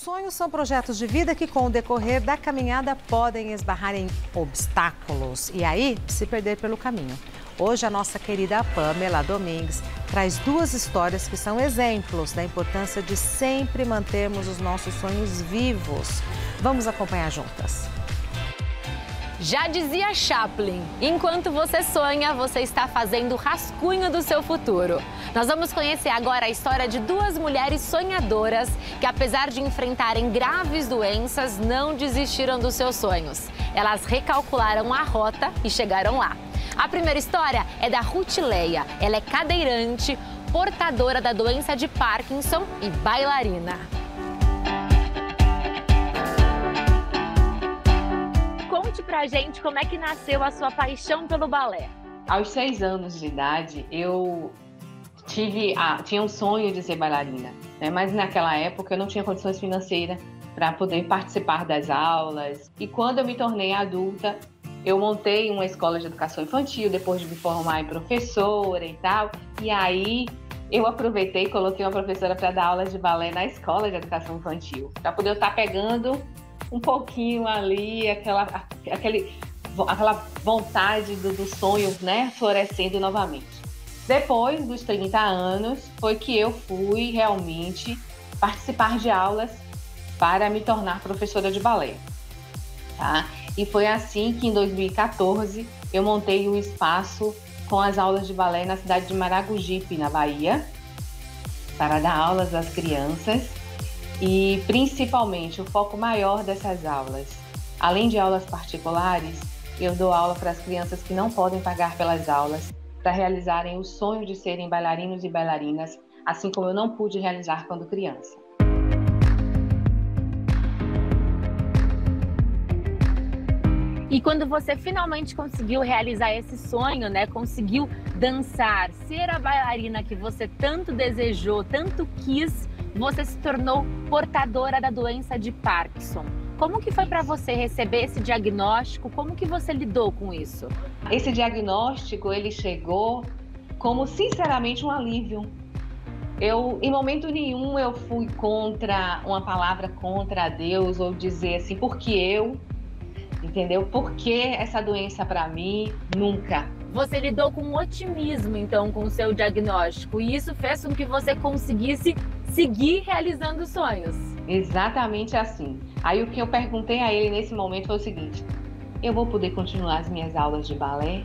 Sonhos são projetos de vida que, com o decorrer da caminhada, podem esbarrar em obstáculos e aí se perder pelo caminho. Hoje, a nossa querida Pamela Domingues traz duas histórias que são exemplos da importância de sempre mantermos os nossos sonhos vivos. Vamos acompanhar juntas. Já dizia Chaplin, enquanto você sonha, você está fazendo o rascunho do seu futuro. Nós vamos conhecer agora a história de duas mulheres sonhadoras que, apesar de enfrentarem graves doenças, não desistiram dos seus sonhos. Elas recalcularam a rota e chegaram lá. A primeira história é da Rutileia. Ela é cadeirante, portadora da doença de Parkinson e bailarina. Conte pra gente como é que nasceu a sua paixão pelo balé. Aos 6 anos de idade, eu tinha um sonho de ser bailarina, né? Mas naquela época eu não tinha condições financeiras para poder participar das aulas. E quando eu me tornei adulta, eu montei uma escola de educação infantil, depois de me formar em professora e tal. E aí eu aproveitei e coloquei uma professora para dar aulas de balé na escola de educação infantil, para poder eu estar pegando um pouquinho ali, aquela vontade do sonho, né, florescendo novamente. Depois dos 30 anos, foi que eu fui realmente participar de aulas para me tornar professora de balé, tá? E foi assim que, em 2014, eu montei um espaço com as aulas de balé na cidade de Maragogipe, na Bahia, para dar aulas às crianças. E, principalmente, o foco maior dessas aulas, além de aulas particulares, eu dou aula para as crianças que não podem pagar pelas aulas, para realizarem o sonho de serem bailarinos e bailarinas, assim como eu não pude realizar quando criança. E quando você finalmente conseguiu realizar esse sonho, né? Conseguiu dançar, ser a bailarina que você tanto desejou, tanto quis, você se tornou portadora da doença de Parkinson. Como que foi para você receber esse diagnóstico? Como que você lidou com isso? Esse diagnóstico, ele chegou como, sinceramente, um alívio. Em momento nenhum, eu fui contra uma palavra contra Deus ou dizer assim, por que eu? Entendeu? Por que essa doença para mim? Nunca. Você lidou com otimismo, então, com o seu diagnóstico, e isso fez com que você conseguisse seguir realizando sonhos. Exatamente assim. Aí o que eu perguntei a ele nesse momento foi o seguinte: eu vou poder continuar as minhas aulas de balé?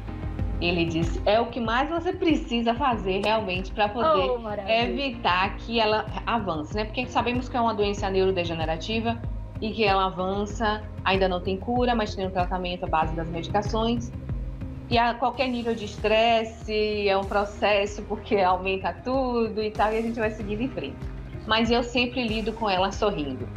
Ele disse, é o que mais você precisa fazer realmente para poder evitar que ela avance, né? Porque sabemos que é uma doença neurodegenerativa e que ela avança, ainda não tem cura, mas tem um tratamento à base das medicações. E a qualquer nível de estresse é um processo, porque aumenta tudo e tal, e a gente vai seguindo em frente. Mas eu sempre lido com ela sorrindo.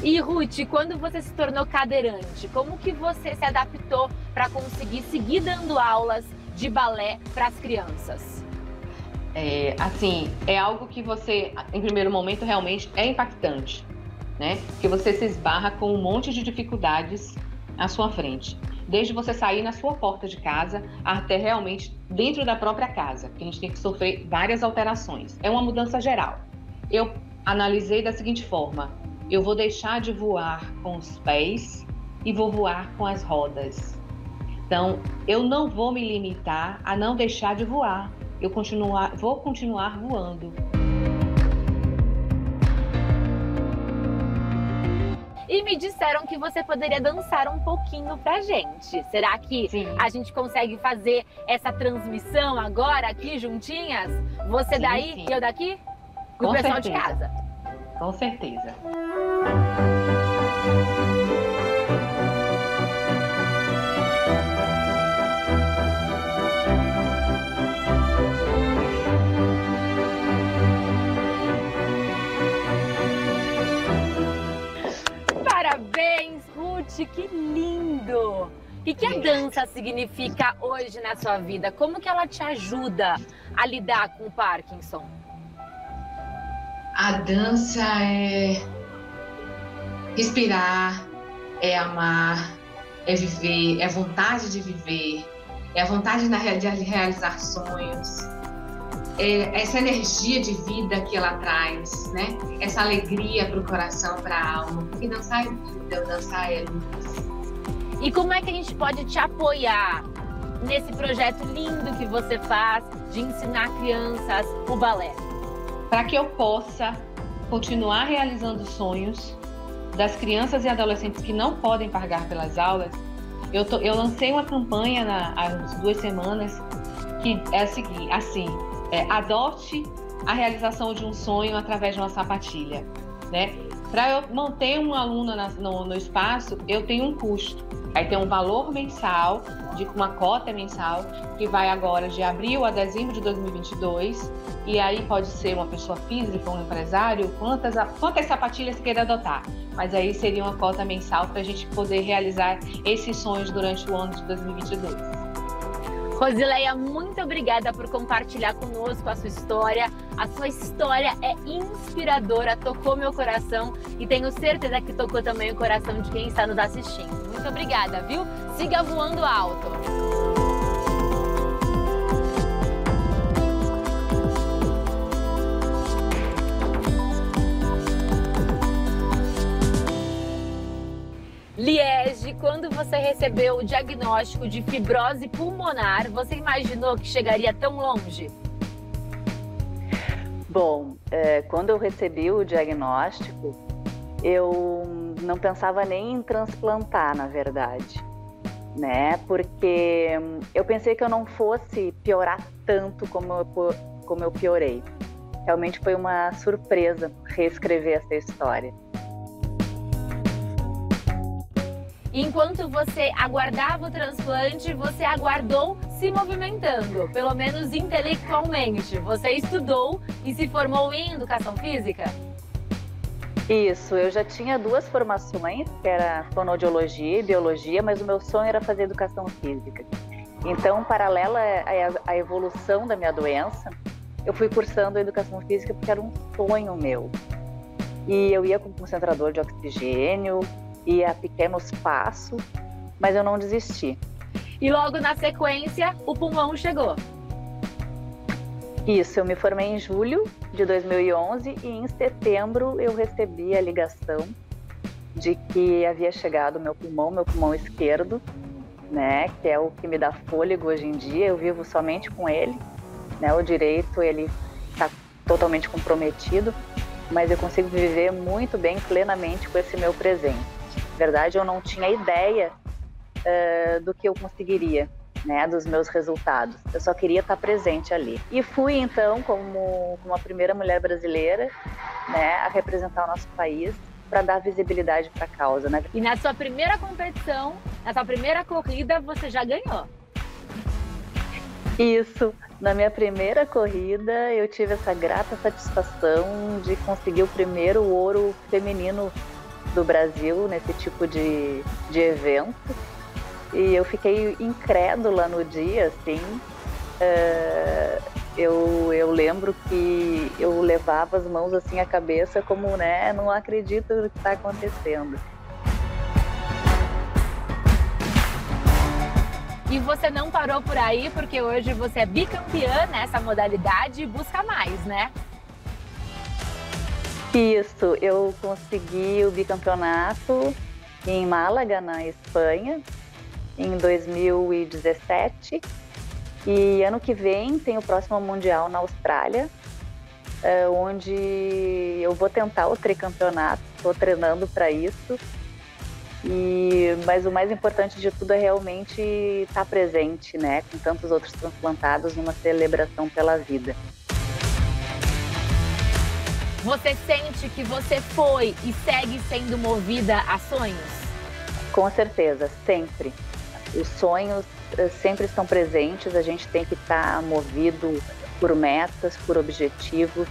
E Ruth, quando você se tornou cadeirante, como que você se adaptou para conseguir seguir dando aulas de balé para as crianças? É algo que você, em primeiro momento, realmente é impactante, né? Porque você se esbarra com um monte de dificuldades à sua frente. Desde você sair na sua porta de casa até realmente dentro da própria casa, porque a gente tem que sofrer várias alterações. É uma mudança geral. Eu analisei da seguinte forma: eu vou deixar de voar com os pés e vou voar com as rodas. Então, eu não vou me limitar a não deixar de voar. Vou continuar voando. E me disseram que você poderia dançar um pouquinho pra gente. Será que a gente consegue fazer essa transmissão agora aqui juntinhas? Você daí e eu daqui? E o pessoal de casa? Com certeza. Parabéns, Ruth, que lindo! O que a dança significa hoje na sua vida? Como que ela te ajuda a lidar com o Parkinson? A dança é respirar, é amar, é viver, é vontade de viver, é a vontade de realizar sonhos, essa energia de vida que ela traz, né? Essa alegria para o coração, para a alma. Porque dançar é vida, dançar é luz. E como é que a gente pode te apoiar nesse projeto lindo que você faz de ensinar crianças o balé? Para que eu possa continuar realizando sonhos das crianças e adolescentes que não podem pagar pelas aulas, eu lancei uma campanha há 2 semanas que é a seguinte, assim, adote a realização de um sonho através de uma sapatilha, né? Para eu manter um aluno no espaço, eu tenho um custo. Aí tem um valor mensal, de uma cota mensal, que vai agora de abril a dezembro de 2022. E aí pode ser uma pessoa física, um empresário, quantas sapatilhas queira adotar. Mas aí seria uma cota mensal para a gente poder realizar esses sonhos durante o ano de 2022. Rosileia, muito obrigada por compartilhar conosco a sua história. A sua história é inspiradora, tocou meu coração e tenho certeza que tocou também o coração de quem está nos assistindo. Muito obrigada, viu? Siga voando alto! Liege, quando você recebeu o diagnóstico de fibrose pulmonar, você imaginou que chegaria tão longe? Bom, quando eu recebi o diagnóstico, eu não pensava nem em transplantar, na verdade, né? Porque eu pensei que eu não fosse piorar tanto como eu piorei. Realmente foi uma surpresa reescrever essa história. Enquanto você aguardava o transplante, você aguardou se movimentando, pelo menos intelectualmente. Você estudou e se formou em educação física? Isso, eu já tinha 2 formações, que era fonoaudiologia e biologia, mas o meu sonho era fazer educação física. Então, paralela à evolução da minha doença, eu fui cursando educação física porque era um sonho meu. E eu ia com concentrador de oxigênio, ia a pequenos passos, mas eu não desisti. E logo na sequência, o pulmão chegou. Isso, eu me formei em julho de 2011 e em setembro eu recebi a ligação de que havia chegado o meu pulmão esquerdo, né, que é o que me dá fôlego hoje em dia. Eu vivo somente com ele, né, o direito ele está totalmente comprometido, mas eu consigo viver muito bem, plenamente com esse meu presente. Na verdade, eu não tinha ideia do que eu conseguiria, né, dos meus resultados. Eu só queria estar presente ali. E fui, então, como a primeira mulher brasileira, né, a representar o nosso país para dar visibilidade para a causa, né? E na sua primeira competição, na sua primeira corrida, você já ganhou. Isso. Na minha primeira corrida, eu tive essa grata satisfação de conseguir o primeiro ouro feminino do Brasil nesse tipo de evento. E eu fiquei incrédula no dia, assim. Eu lembro que eu levava as mãos assim à cabeça como, né, não acredito no que está acontecendo. E você não parou por aí, porque hoje você é bicampeã nessa modalidade e busca mais, né? Isso, eu consegui o bicampeonato em Málaga, na Espanha, em 2017. E ano que vem tem o próximo Mundial na Austrália, onde eu vou tentar o tricampeonato, estou treinando para isso. Mas o mais importante de tudo é realmente estar presente, né, com tantos outros transplantados numa celebração pela vida. Você sente que você foi e segue sendo movida a sonhos? Com certeza, sempre. Os sonhos sempre estão presentes, a gente tem que estar movido por metas, por objetivos.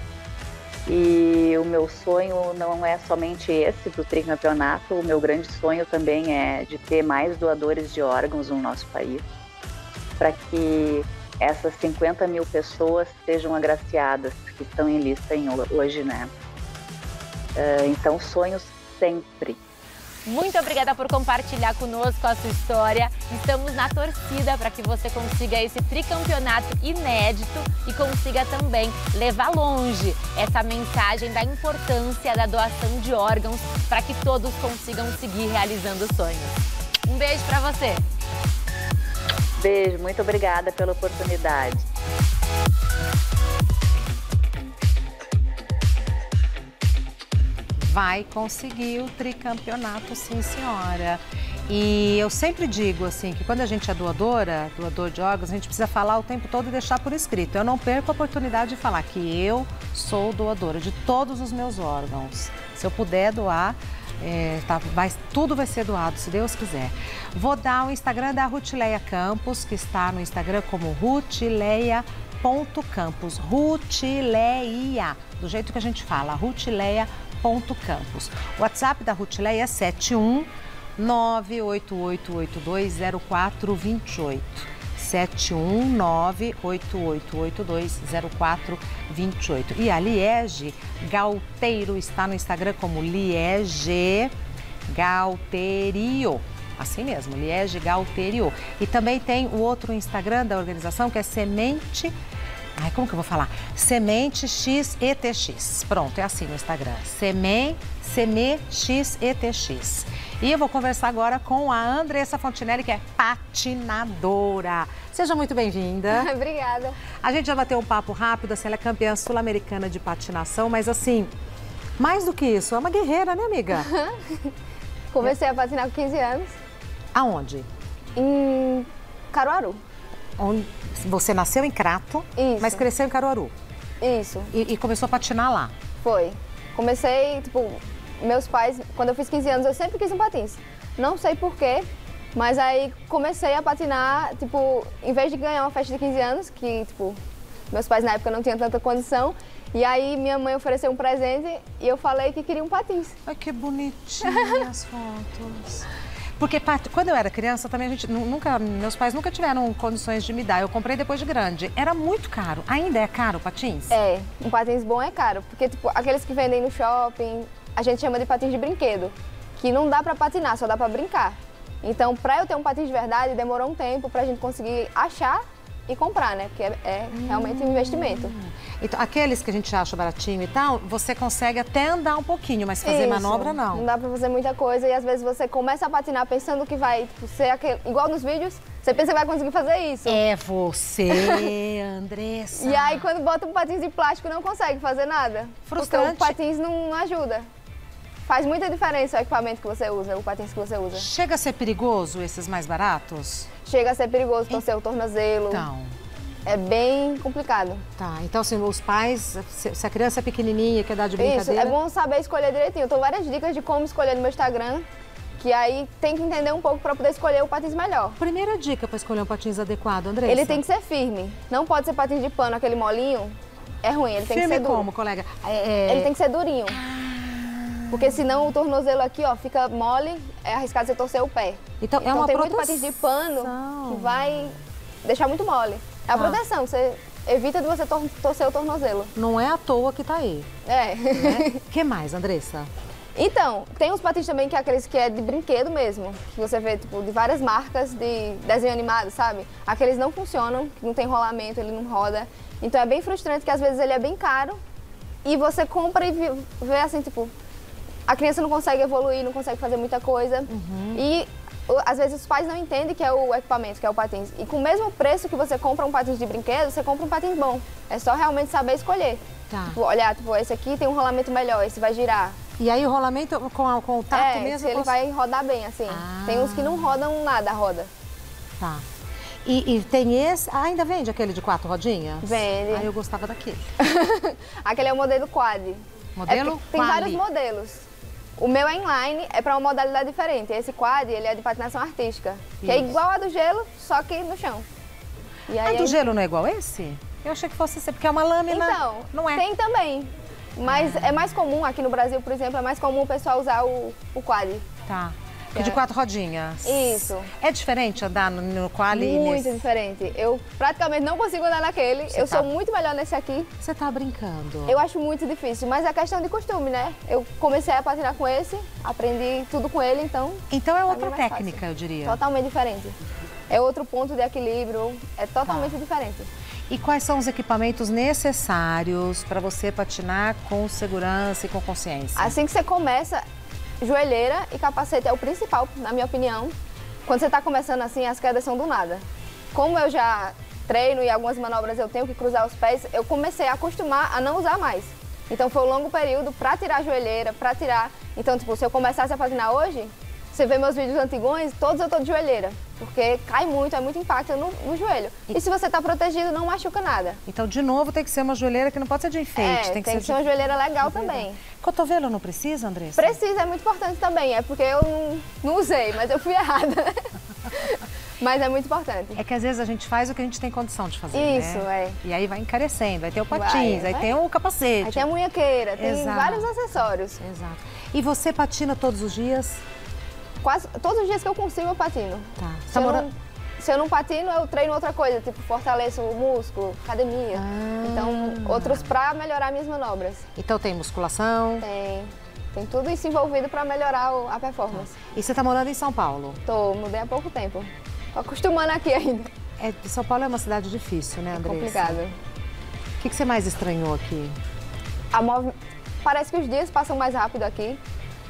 E o meu sonho não é somente esse do tricampeonato, o meu grande sonho também é de ter mais doadores de órgãos no nosso país, para que essas 50 mil pessoas sejam agraciadas, que estão em lista hoje, né? Então, sonhos sempre. Muito obrigada por compartilhar conosco a sua história. Estamos na torcida para que você consiga esse tricampeonato inédito e consiga também levar longe essa mensagem da importância da doação de órgãos para que todos consigam seguir realizando sonhos. Um beijo para você. Beijo, muito obrigada pela oportunidade. Vai conseguir o tricampeonato, sim, senhora. E eu sempre digo assim que quando a gente é doador de órgãos, a gente precisa falar o tempo todo e deixar por escrito. Eu não perco a oportunidade de falar que eu sou doadora de todos os meus órgãos. Se eu puder doar, tudo vai ser doado, se Deus quiser. Vou dar o Instagram da Rutileia Campos, que está no Instagram como rutileia.campos. Rutileia, do jeito que a gente fala, rutileia.campos. O WhatsApp da Rutileia é 71988820428. 71988820428. E a Liege Galteiro está no Instagram como Liege Galterio. Assim mesmo, Liege Galterio. E também tem o outro Instagram da organização que é Semente... Ai, como que eu vou falar? Semente XETX. Pronto, é assim no Instagram. SemeXETX. E eu vou conversar agora com a Andressa Fontinelli, que é patinadora. Seja muito bem-vinda. Obrigada. A gente já bateu um papo rápido, assim, ela é campeã sul-americana de patinação, mas assim, mais do que isso, é uma guerreira, né, amiga? Comecei a patinar com 15 anos. Aonde? Em Caruaru. Você nasceu em Crato, Isso. mas cresceu em Caruaru. Isso. E começou a patinar lá. Foi. Comecei, tipo, meus pais, quando eu fiz 15 anos, eu sempre quis um patins. Não sei porquê, mas aí comecei a patinar, tipo, em vez de ganhar uma festa de 15 anos, que, tipo, meus pais na época não tinham tanta condição, e aí minha mãe ofereceu um presente e eu falei que queria um patins. Ai, que bonitinha as fotos. Porque quando eu era criança, também meus pais nunca tiveram condições de me dar. Eu comprei depois de grande. Era muito caro. Ainda é caro o patins? É, um patins bom é caro, porque, tipo, aqueles que vendem no shopping, a gente chama de patins de brinquedo, que não dá pra patinar, só dá pra brincar. Então, pra eu ter um patins de verdade, demorou um tempo pra gente conseguir achar e comprar, né? Porque é realmente um investimento. Então, aqueles que a gente acha baratinho e tal, você consegue até andar um pouquinho, mas fazer Isso. manobra não. Não dá pra fazer muita coisa e às vezes você começa a patinar pensando que vai, tipo, ser aquele, igual nos vídeos, você pensa que vai conseguir fazer isso. É você, Andressa. E aí quando bota um patins de plástico não consegue fazer nada. Frustrante. Porque o patins não ajuda. Faz muita diferença o equipamento que você usa, o patins que você usa. Chega a ser perigoso esses mais baratos? Chega a ser perigoso torcer o tornozelo. Então. É bem complicado. Tá, então assim, os pais, se a criança é pequenininha, quer dar de brincadeira... Isso, é bom saber escolher direitinho. Eu tô várias dicas de como escolher no meu Instagram, que aí tem que entender um pouco para poder escolher o patins melhor. Primeira dica para escolher um patins adequado, Andressa? Ele tem que ser firme. Não pode ser patins de pano, aquele molinho. É ruim, ele tem que ser duro. Como, colega? Ele tem que ser durinho. Porque senão o tornozelo aqui, ó, fica mole, é arriscado você torcer o pé. Então é uma tem proteção. muito patins de pano que vai deixar muito mole. É a proteção, você evita de você torcer o tornozelo. Não é à toa que tá aí. É. Né? Que mais, Andressa? Então, tem uns patins também que é aqueles que é de brinquedo mesmo, que você vê, tipo, de várias marcas de desenho animado, sabe? Aqueles não funcionam, não tem rolamento, ele não roda. Então é bem frustrante que às vezes ele é bem caro e você compra e vê assim, tipo, a criança não consegue evoluir, não consegue fazer muita coisa. E às vezes os pais não entendem que é o equipamento, que é o patins. E com o mesmo preço que você compra um patins de brinquedo, você compra um patins bom. É só realmente saber escolher. Tá. Tipo, olhar, tipo, esse aqui tem um rolamento melhor, esse vai girar. E aí o rolamento com o taco mesmo? Ele vai rodar bem, assim. Tem uns que não rodam nada, roda. Tá. E tem esse... Ah, ainda vende aquele de 4 rodinhas? Vende. Ah, eu gostava daquele. Aquele é o modelo quad. Modelo tem quali. vários modelos. O meu é inline, é para uma modalidade diferente. Esse quad, ele é de patinação artística. Que é igual a do gelo, só que no chão. E aí, do gelo não é igual esse? Eu achei que fosse esse, porque é uma lâmina. Então, não é. Tem também. Mas é mais comum, aqui no Brasil, por exemplo, é mais comum o pessoal usar o quad. Tá. De 4 rodinhas. Isso. É diferente andar no quali? Muito diferente. Eu praticamente não consigo andar naquele. Eu sou muito melhor nesse aqui. Você tá brincando? Eu acho muito difícil, mas é questão de costume, né? Eu comecei a patinar com esse, aprendi tudo com ele, então... Então é outra técnica, eu diria. Totalmente diferente. É outro ponto de equilíbrio, é totalmente diferente. E quais são os equipamentos necessários para você patinar com segurança e com consciência? Assim que você começa, joelheira e capacete é o principal, na minha opinião. Quando você está começando assim, as quedas são do nada. Como eu já treino e algumas manobras eu tenho que cruzar os pés, eu comecei a acostumar a não usar mais. Então foi um longo período para tirar a joelheira, para tirar... Então, tipo, se eu começasse a patinar hoje, você vê meus vídeos antigões, todos eu tô de joelheira. Porque cai muito, é muito impacto no joelho. E se você está protegido, não machuca nada. Então, de novo, tem que ser uma joelheira que não pode ser de enfeite. Tem que ser uma joelheira legal também. Cotovelo não precisa, Andressa? Precisa, é muito importante também. É porque eu não usei, mas eu fui errada. Mas é muito importante. É que às vezes a gente faz o que a gente tem condição de fazer, Isso, né? E aí vai encarecendo. Aí tem o patins, aí tem o capacete. Aí tem a munhequeira, tem vários acessórios. Exato. E você patina todos os dias? Quase todos os dias que eu consigo, eu patino. Tá. Se eu não patino, eu treino outra coisa, tipo fortaleço o músculo, academia. Então, outros para melhorar minhas manobras. Então tem musculação? Tem tudo isso envolvido para melhorar a performance. E você está morando em São Paulo? Mudei há pouco tempo. Tô acostumando aqui ainda. São Paulo é uma cidade difícil, né, Andressa? Complicado. O que você mais estranhou aqui? Parece que os dias passam mais rápido aqui.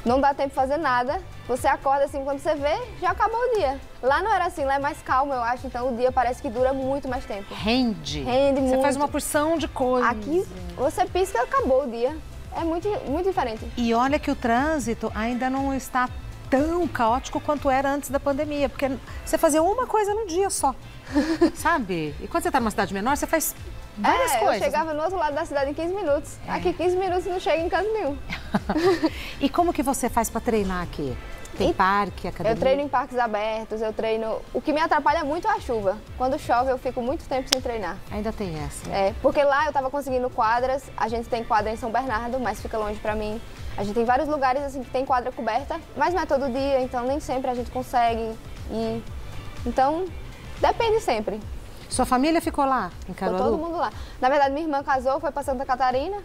Não dá tempo de fazer nada. Você acorda assim, quando você vê, já acabou o dia. Lá não era assim, lá é mais calmo, eu acho. Então o dia parece que dura muito mais tempo. Rende muito. Você faz uma porção de coisas. Aqui, você pisca e acabou o dia. É muito, muito diferente. E olha que o trânsito ainda não está tão caótico quanto era antes da pandemia. Porque você fazia uma coisa num dia só, sabe? E quando você está numa cidade menor, você faz várias coisas. Eu chegava no outro lado da cidade em 15 minutos. Aqui 15 minutos não chega em canto nenhum. E como que você faz para treinar aqui? Tem parque, academia? Eu treino em parques abertos, eu treino... O que me atrapalha muito é a chuva. Quando chove, eu fico muito tempo sem treinar. Ainda tem essa? Porque lá eu tava conseguindo quadras, a gente tem quadra em São Bernardo, mas fica longe pra mim. A gente tem vários lugares assim que tem quadra coberta, mas não é todo dia, então nem sempre a gente consegue ir. Então, depende sempre. Sua família ficou lá, em Caruaru? Ficou todo mundo lá. Na verdade, minha irmã casou, foi pra Santa Catarina,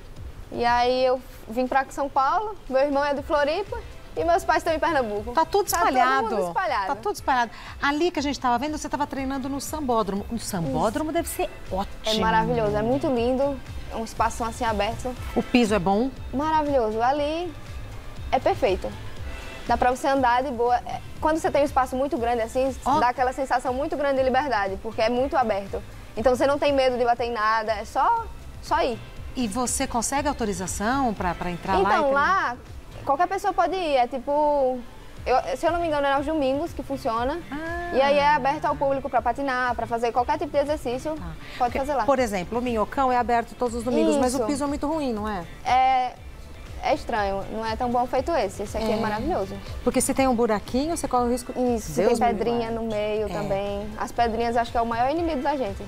e aí eu vim pra São Paulo, meu irmão é de Floripa, e meus pais estão em Pernambuco. Tá tudo espalhado. Tá todo mundo espalhado. Tá tudo espalhado. Ali que a gente estava vendo, você estava treinando no Sambódromo. O Sambódromo deve ser ótimo. É maravilhoso, é muito lindo. É um espaço assim aberto. O piso é bom? Maravilhoso. Ali é perfeito. Dá pra você andar de boa. Quando você tem um espaço muito grande assim, dá aquela sensação muito grande de liberdade, porque é muito aberto. Então você não tem medo de bater em nada, é só ir. E você consegue autorização pra entrar lá? Então, lá... Qualquer pessoa pode ir, é tipo... se eu não me engano, é aos domingos que funciona. E aí é aberto ao público para patinar, para fazer qualquer tipo de exercício, pode fazer lá. Por exemplo, o Minhocão é aberto todos os domingos, mas o piso é muito ruim, não é? É estranho, não é tão bom feito esse. Esse aqui é maravilhoso. Porque se tem um buraquinho, você corre o risco... Isso, se tem pedrinha no meio também. As pedrinhas acho que é o maior inimigo da gente.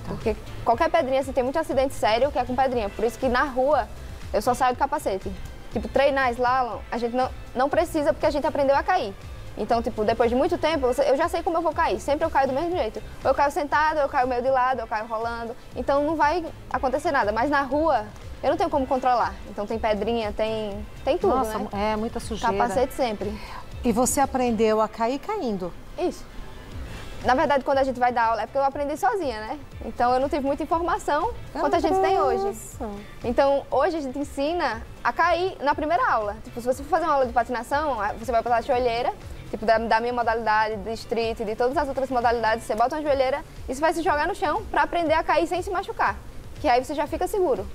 Porque qualquer pedrinha, assim, tem muito acidente sério que é com pedrinha. Por isso que na rua eu só saio de capacete. Tipo, treinar slalom, a gente não precisa porque a gente aprendeu a cair. Então, tipo, depois de muito tempo, eu já sei como eu vou cair. Sempre eu caio do mesmo jeito. Ou eu caio sentado, ou eu caio meio de lado, ou eu caio rolando. Então, não vai acontecer nada. Mas na rua, eu não tenho como controlar. Então, tem pedrinha, tem tudo, né? É, muita sujeira. Capacete sempre. E você aprendeu a cair caindo? Isso. Na verdade, quando a gente vai dar aula, é porque eu aprendi sozinha, né? Então, eu não tive muita informação quanto a gente tem hoje. Então, hoje a gente ensina a cair na primeira aula. Tipo, se você for fazer uma aula de patinação, você vai botar a joelheira, tipo, da minha modalidade, de street, de todas as outras modalidades, você bota uma joelheira e você vai se jogar no chão para aprender a cair sem se machucar. Que aí você já fica seguro.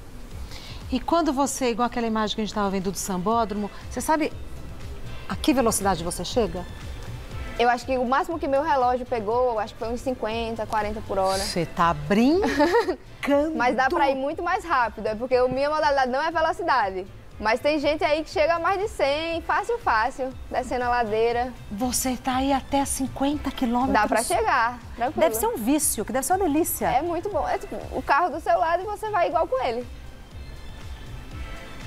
E quando você, igual aquela imagem que a gente estava vendo do Sambódromo, você sabe a que velocidade você chega? Eu acho que o máximo que meu relógio pegou, acho que foi uns 50, 40 por hora. Você tá brincando. Mas dá pra ir muito mais rápido, é porque a minha modalidade não é velocidade. Mas tem gente aí que chega a mais de 100, fácil, descendo a ladeira. Você tá aí até 50 quilômetros? Dá pra chegar, tranquilo. Deve ser um vício, que deve ser uma delícia. É muito bom. É tipo, o carro do seu lado e você vai igual com ele.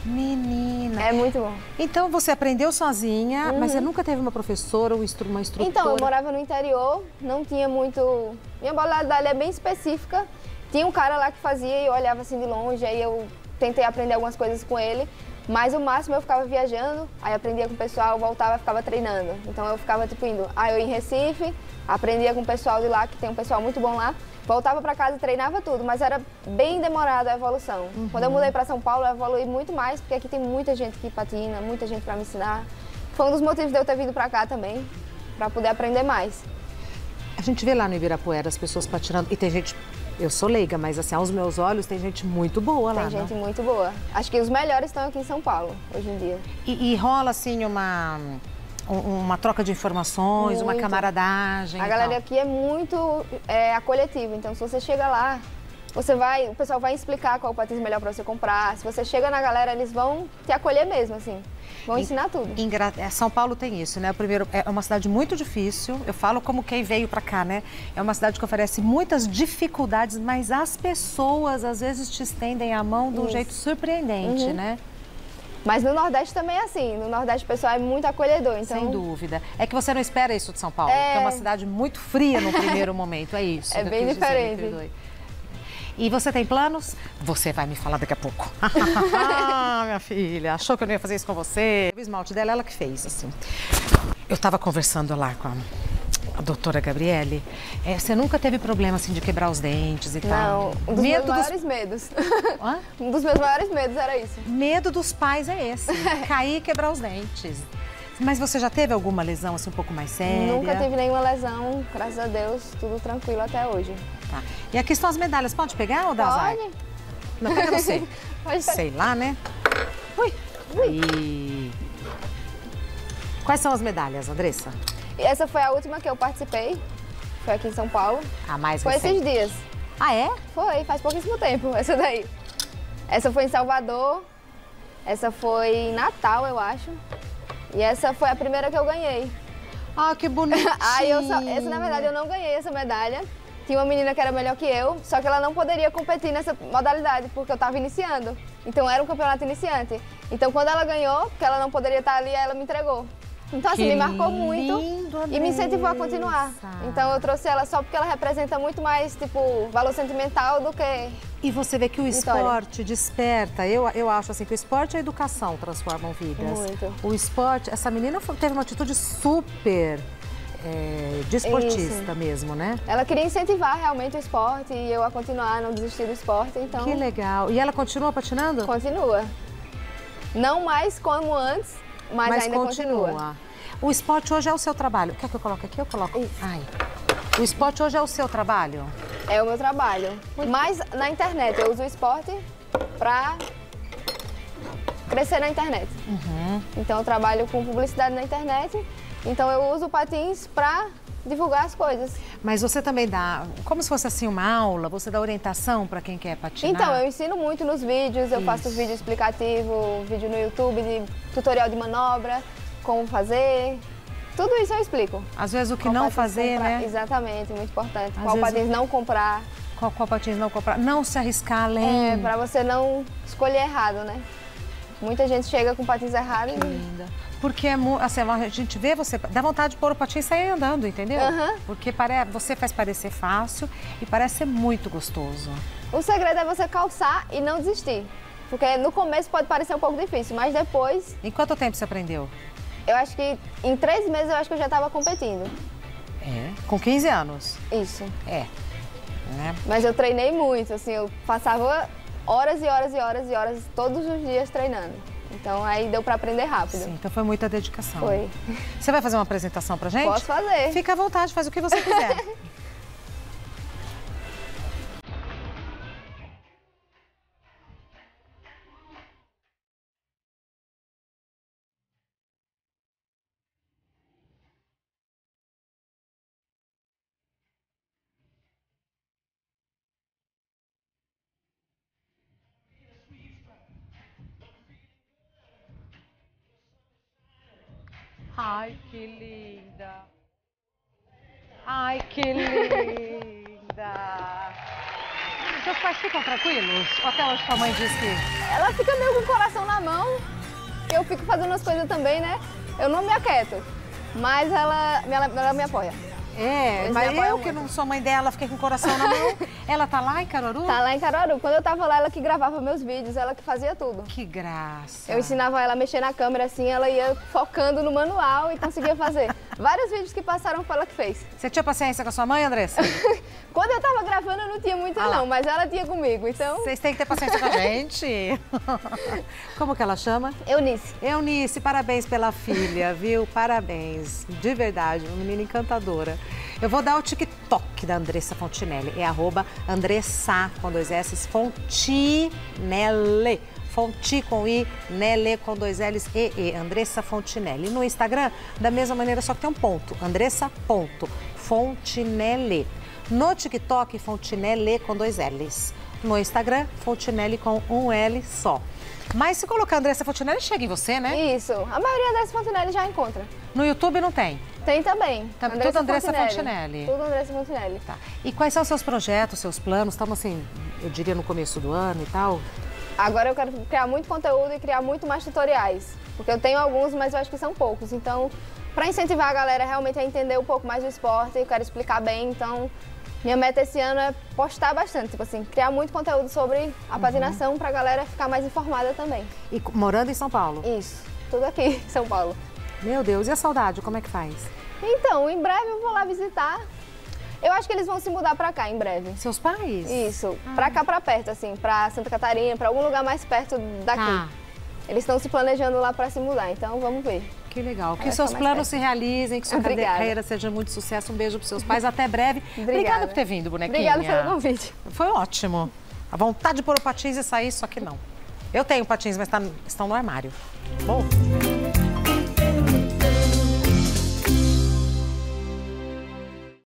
Menina. É muito bom. Então você aprendeu sozinha, mas você nunca teve uma professora ou uma instrutora? Então, eu morava no interior, não tinha muito... Minha modalidade é bem específica. Tinha um cara lá que fazia e eu olhava assim de longe, aí eu tentei aprender algumas coisas com ele. Mas o máximo eu ficava viajando, aí aprendia com o pessoal, voltava e ficava treinando. Então eu ficava tipo indo, aí eu ia em Recife, aprendia com o pessoal de lá, que tem um pessoal muito bom lá. Voltava para casa e treinava tudo, mas era bem demorada a evolução. Quando eu mudei para São Paulo, eu evolui muito mais, porque aqui tem muita gente que patina, muita gente para me ensinar. Foi um dos motivos de eu ter vindo para cá também, para poder aprender mais. A gente vê lá no Ibirapuera as pessoas patinando, e tem gente, eu sou leiga, mas assim, aos meus olhos tem gente muito boa lá, Tem gente muito boa. Acho que os melhores estão aqui em São Paulo, hoje em dia. E rola assim uma troca de informações, uma Muito. camaradagem. A galera aqui é muito acolhetiva, então se você chega lá, o pessoal vai explicar qual patins melhor para você comprar. Se você chega na galera, eles vão te acolher mesmo, assim. Vão ensinar tudo. São Paulo tem isso, né? Primeiro, é uma cidade muito difícil. Eu falo como quem veio para cá, né? É uma cidade que oferece muitas dificuldades, mas as pessoas às vezes te estendem a mão de um jeito surpreendente, né? Mas no Nordeste também é assim. No Nordeste o pessoal é muito acolhedor, então... Sem dúvida. É que você não espera isso de São Paulo, que é uma cidade muito fria no primeiro momento, é isso. É bem diferente. E você tem planos? Você vai me falar daqui a pouco. Minha filha, achou que eu não ia fazer isso com você? O esmalte dela, ela que fez, assim. Eu estava conversando lá com a doutora Gabriele. Você nunca teve problema, assim, de quebrar os dentes e tal? Não, um dos meus maiores medos. Hã? Um dos meus maiores medos era isso. Medo dos pais é esse, cair e quebrar os dentes. Mas você já teve alguma lesão, assim, um pouco mais séria? Nunca tive nenhuma lesão, graças a Deus, tudo tranquilo até hoje. Tá. E aqui estão as medalhas, pode pegar ou dá azar? Pode. Não, pega você. Pode pegar. Sei lá, né? Ui. Aí. Quais são as medalhas, Andressa? Essa foi a última que eu participei, foi aqui em São Paulo. A mais Foi recente. esses dias. Ah, é? Foi, faz pouquíssimo tempo, essa daí. Essa foi em Salvador, essa foi em Natal, eu acho. E essa foi a primeira que eu ganhei. Ah, que bonitinho. Essa, na verdade, eu não ganhei essa medalha. Tinha uma menina que era melhor que eu, só que ela não poderia competir nessa modalidade, porque eu estava iniciando. Então, era um campeonato iniciante. Então, quando ela ganhou, porque ela não poderia estar ali, ela me entregou. Então, assim, me marcou muito e me incentivou a continuar. Então, eu trouxe ela só porque ela representa muito mais, tipo, valor sentimental do que... E você vê que o vitória. Esporte desperta. Eu acho assim que o esporte e a educação transformam vidas. Muito. O esporte, essa menina teve uma atitude super desportista mesmo, né? Ela queria incentivar realmente o esporte e eu a continuar, não desistir do esporte, então... Que legal. E ela continua patinando? Continua. Não mais como antes, mas ainda continua. O esporte hoje é o seu trabalho. Quer que eu coloque aqui? Eu coloco. Isso. Ai. O esporte hoje é o seu trabalho? É o meu trabalho. Mas na internet, eu uso o esporte para crescer na internet. Então eu trabalho com publicidade na internet, então eu uso o patins para divulgar as coisas. Mas você também dá, como se fosse assim uma aula, você dá orientação para quem quer patinar? Então, eu ensino muito nos vídeos, eu faço vídeo explicativo, vídeo no YouTube de tutorial de manobra, como fazer. Tudo isso eu explico. Às vezes o que Qual não patins fazer, comprar. né? Exatamente, muito importante. Às Qual vezes patins não comprar. Qual patins não comprar? Não se arriscar além. Para você não escolher errado, né? Muita gente chega com patins errados e... Linda. Porque assim, a gente vê você, dá vontade de pôr o patins e sair andando, entendeu? Porque você faz parecer fácil e parece ser muito gostoso. O segredo é você calçar e não desistir. Porque no começo pode parecer um pouco difícil, mas depois... Em quanto tempo você aprendeu? Eu acho que em 3 meses eu acho que eu já estava competindo. É? Com 15 anos? Isso. É. Né? Mas eu treinei muito, assim, eu passava horas e horas e horas e horas todos os dias treinando. Então aí deu para aprender rápido. Sim, então foi muita dedicação. Foi. Você vai fazer uma apresentação pra gente? Posso fazer. Fica à vontade, faz o que você quiser. Ai, que linda! Ai, que linda! Seus pais ficam tranquilos? Ou até hoje sua mãe diz que... Ela fica meio com o coração na mão, eu fico fazendo as coisas também, né? Eu não me aquieto, mas ela me apoia. É, mas eu que não sou mãe dela, fiquei com o coração na mão. Ela tá lá em Caruaru? Tá lá em Caruaru. Quando eu tava lá, ela que gravava meus vídeos, ela que fazia tudo. Que graça. Eu ensinava ela a mexer na câmera assim, ela ia focando no manual e conseguia fazer. Vários vídeos que passaram foi ela que fez. Você tinha paciência com a sua mãe, Andressa? Quando eu tava gravando, eu não tinha muito não, mas ela tinha comigo, então... Vocês têm que ter paciência com a gente. Como que ela chama? Eunice. Eunice, parabéns pela filha, viu? Parabéns. De verdade, uma menina encantadora. Eu vou dar o TikTok da Andressa Fontinelli. É @Andressa, com 2 S, Fontinelli. Fonti com I, Nele com 2 L's e E. Andressa Fontinelli. No Instagram, da mesma maneira, só que tem um ponto. Andressa.Fontinelli. No TikTok, Fontinelli com 2 L's. No Instagram, Fontinelli com 1 L só. Mas se colocar Andressa Fontinelli, chega em você, né? Isso. A maioria Andressa Fontinelli já encontra. No YouTube não tem? Tem também. Tá, tudo Andressa Fontinelli. Tudo Andressa Fontinelli. Tá. E quais são os seus projetos, seus planos? Estamos assim, eu diria no começo do ano e tal. Agora eu quero criar muito conteúdo e criar muito mais tutoriais. Porque eu tenho alguns, mas eu acho que são poucos. Então, para incentivar a galera realmente a entender um pouco mais do esporte, eu quero explicar bem. Então, minha meta esse ano é postar bastante, tipo assim, criar muito conteúdo sobre a patinação para a galera ficar mais informada também. E morando em São Paulo? Isso, tudo aqui em São Paulo. Meu Deus, e a saudade, como é que faz? Então, em breve eu vou lá visitar. Eu acho que eles vão se mudar pra cá em breve. Seus pais? Isso, pra cá pra perto, assim, pra Santa Catarina, pra algum lugar mais perto daqui. Tá. Eles estão se planejando lá pra se mudar, então vamos ver. Que legal, que seus planos se realizem, que sua carreira seja muito sucesso. Um beijo pros seus pais, até breve. Obrigada por ter vindo, bonequinha. Obrigada pelo convite. Foi ótimo. A vontade de pôr o patins e sair, só que não. Eu tenho patins, mas estão no armário. Bom.